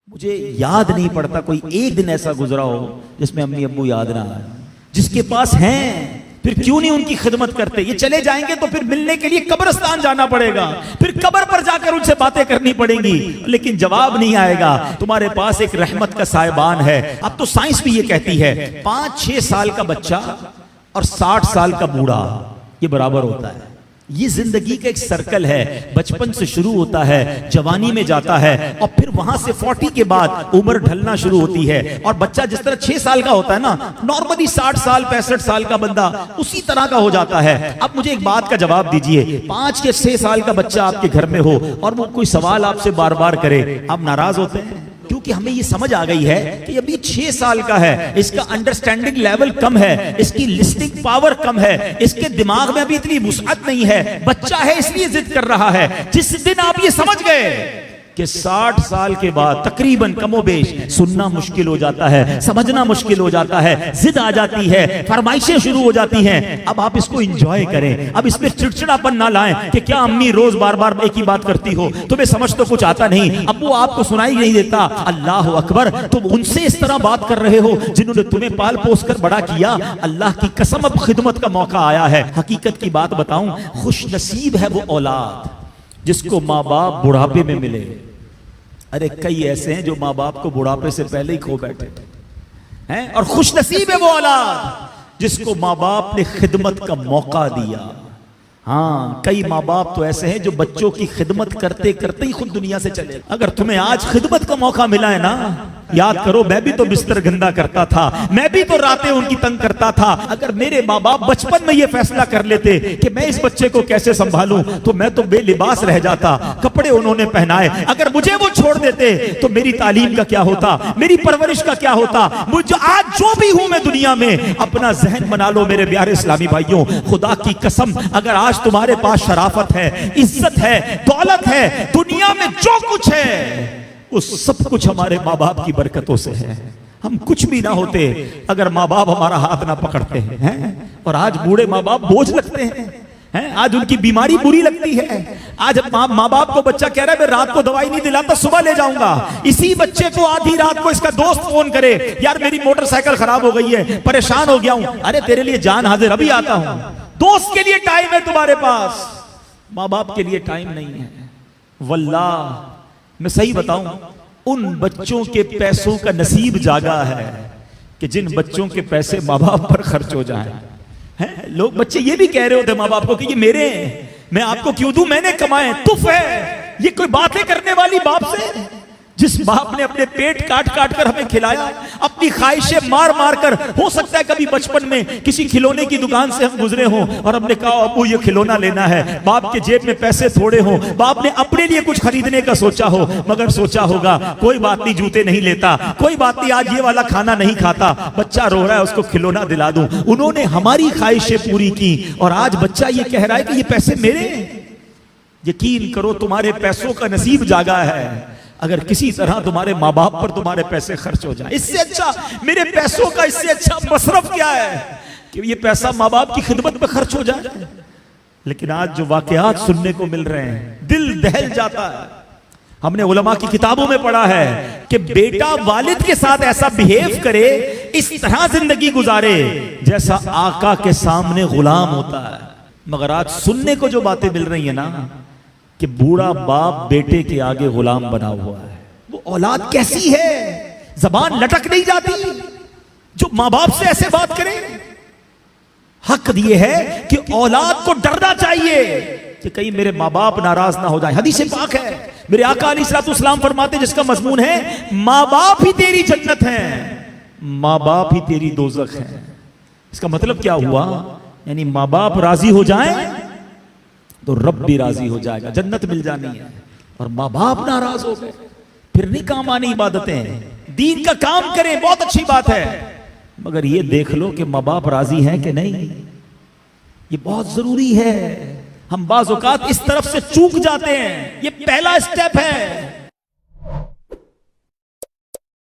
مجھے یاد نہیں پڑتا کوئی ایک دن ایسا گزرا ہو جس میں امی ابو یاد نہ آئے. جس کے پاس ہیں پھر کیوں نہیں ان کی خدمت کرتے؟ یہ چلے جائیں گے تو پھر ملنے کے لیے قبرستان جانا پڑے گا, پھر قبر پر جا کر ان سے باتیں کرنی پڑیں گی, لیکن جواب نہیں آئے گا. تمہارے پاس ایک رحمت کا سائبان ہے. اب تو سائنس بھی یہ کہتی ہے 5-6 سال کا بچہ اور 60 سال کا بوڑھا یہ برابر ہوتا ہے. یہ زندگی کا ایک سرکل ہے, بچپن سے شروع ہوتا ہے, جوانی میں جاتا ہے, اور پھر وہاں سے 40 کے بعد عمر ڈھلنا شروع ہوتی ہے. اور بچہ جس طرح 6 سال کا ہوتا ہے نا, نارملی 60 سال 65 سال کا بندہ اسی طرح کا ہو جاتا ہے. اب مجھے ایک بات کا جواب دیجئے, 5 یا 6 سال کا بچہ آپ کے گھر میں ہو اور وہ کوئی سوال آپ سے بار بار کرے, آپ ناراض ہوتے ہیں؟ کیونکہ ہمیں یہ سمجھ آ گئی ہے کہ ابھی 6 سال کا ہے, اس کا انڈرسٹینڈنگ لیول کم ہے, اس کی لسننگ پاور کم ہے, اس کے دماغ میں ابھی اتنی وسعت نہیں ہے, بچہ ہے اس لیے ضد کر رہا ہے. جس دن آپ یہ سمجھ گئے کہ 60 سال کے بعد تقریباً کم و بیش سننا مشکل ہو جاتا ہے, سمجھنا مشکل ہو جاتا ہے, ضد آ جاتی ہے, فرمائشیں شروع ہو جاتی ہیں, اب آپ اس کو انجوائے کریں. اب اس میں چڑچڑاپن نہ لائیں کہ کیا امی روز بار بار ایک ہی بات کرتی ہو, تمہیں سمجھ تو کچھ آتا نہیں, ابو آپ کو سنائی نہیں دیتا. اللہ اکبر, تم ان سے اس طرح بات کر رہے ہو جنہوں نے تمہیں پال پوس کر بڑا کیا. اللہ کی قسم اب خدمت کا موقع آیا ہے. حقیقت کی بات بتاؤں, خوش نصیب ہے وہ اولاد جس کو ماں باپ بڑھاپے میں ملے. ارے کئی ایسے ہیں جو ماں باپ کو بڑھاپے سے پہلے ہی کھو بیٹھے ہیں, اور خوش نصیب ہے وہ اولاد جس کو ماں باپ نے خدمت کا موقع دیا. ہاں, کئی ماں باپ تو ایسے ہیں جو بچوں کی خدمت کرتے کرتے ہی خود دنیا سے چلے. اگر تمہیں آج خدمت کا موقع ملا ہے نا, یاد کرو میں بھی تو بستر گندا کرتا تھا, میں بھی تو راتیں ان کی تنگ کرتا تھا. اگر میرے ماں باپ بچپن میں یہ فیصلہ کر لیتے کہ میں اس بچے کو کیسے سنبھالوں تو میں تو بے لباس رہ جاتا. کپڑے انہوں نے پہنائے, اگر مجھے وہ چھوڑ دیتے تو میری تعلیم کا کیا ہوتا, میری پرورش کا کیا ہوتا. مجھے آج جو بھی ہوں میں دنیا میں, اپنا ذہن بنا لو میرے پیارے اسلامی بھائیوں, خدا کی قسم اگر آج تمہارے پاس شرافت ہے, عزت ہے, دولت ہے, دنیا میں جو کچھ ہے وہ سب کچھ ہمارے ماں باپ کی برکتوں سے ہے. ہم کچھ بھی نہ ہوتے اگر ماں باپ ہمارا ہاتھ نہ پکڑتے ہیں. اور آج بوڑھے ماں باپ بوجھ لگتے ہیں, آج ان کی بیماری بری لگتی ہے. آج ماں باپ کو بچہ کہہ رہا ہے میں رات کو دوائی نہیں دلاتا, صبح لے جاؤں گا. اسی بچے کو آدھی رات کو اس کا دوست فون کرے, یار میری موٹر سائیکل خراب ہو گئی ہے, پریشان ہو گیا ہوں. ارے تیرے لیے جان حاضر, ابھی آتا ہوں. دوست کے لیے ٹائم ہے تمہارے پاس, ماں باپ کے لیے ٹائم نہیں ہے. واللہ میں صحیح بتاؤں, ان بچوں کے پیسوں کا نصیب جاگا ہے کہ جن بچوں کے پیسے ماں باپ پر خرچ ہو جائیں. لوگ بچے یہ بھی کہہ رہے ہوتے ماں باپ کو کہ یہ میرے ہیں, میں آپ کو کیوں دوں, میں نے کمائے, تف ہے. یہ کوئی باتیں کرنے والی باپ سے, جس باپ نے اپنے پیٹ کاٹ کاٹ کر ہمیں کھلایا, اپنی خواہشیں مار مار کر. ہو سکتا ہے کبھی بچپن میں کسی کھلونے کی دکان سے ہم گزرے ہوں اور ہم نے کہا ابو یہ کھلونا لینا ہے, باپ کے جیب میں پیسے تھوڑے ہوں, باپ نے اپنے لیے کچھ خریدنے کا سوچا ہو, مگر سوچا ہوگا کوئی بات نہیں جوتے نہیں لیتا, کوئی بات نہیں آج یہ والا کھانا نہیں کھاتا, بچہ رو رہا ہے اس کو کھلونا دلا دوں. انہوں نے ہماری خواہشیں پوری کی, اور آج بچہ یہ کہہ رہا ہے کہ یہ پیسے میرے ہیں. یقین کرو تمہارے پیسوں کا نصیب جاگا ہے اگر کسی طرح تمہارے ماں باپ پر تمہارے پیسے خرچ ہو جائیں. اس سے اچھا میرے پیسوں کا اس سے اچھا مصرف کیا ہے کہ یہ پیسہ ماں باپ کی خدمت میں خرچ ہو جائے. لیکن آج جو واقعات سننے کو مل رہے ہیں دل دہل جاتا ہے. ہم نے علماء کی کتابوں میں پڑھا ہے کہ بیٹا والد کے ساتھ ایسا بہیو کرے, اس طرح زندگی گزارے جیسا آقا کے سامنے غلام ہوتا ہے. مگر آج سننے کو جو باتیں مل رہی ہیں نا کہ بوڑھا باپ بیٹے کے آگے غلام بنا ہوا ہے. وہ اولاد کیسی ہے, زبان لٹک نہیں جاتی جو ماں باپ سے ایسے بات کرے. حق یہ ہے کہ اولاد کو ڈرنا چاہیے کہ کہیں میرے ماں باپ ناراض نہ ہو جائے. حدیث پاک ہے, میرے آقا علیہ الصلوۃ والسلام فرماتے جس کا مضمون ہے ماں باپ ہی تیری جنت ہیں, ماں باپ ہی تیری دوزخ ہیں. اس کا مطلب کیا ہوا, یعنی ماں باپ راضی ہو جائیں تو رب بھی راضی ہو جائے گا, جنت مل جانی ہے. اور ماں باپ ناراض ہو گئے پھر نہیں کام آنی عبادتیں. دین کا کام کریں بہت اچھی بات ہے, مگر یہ دیکھ لو کہ ماں باپ راضی ہیں کہ نہیں, یہ بہت ضروری ہے. ہم بعض اوقات اس طرف سے چوک جاتے ہیں, یہ پہلا اسٹیپ ہے.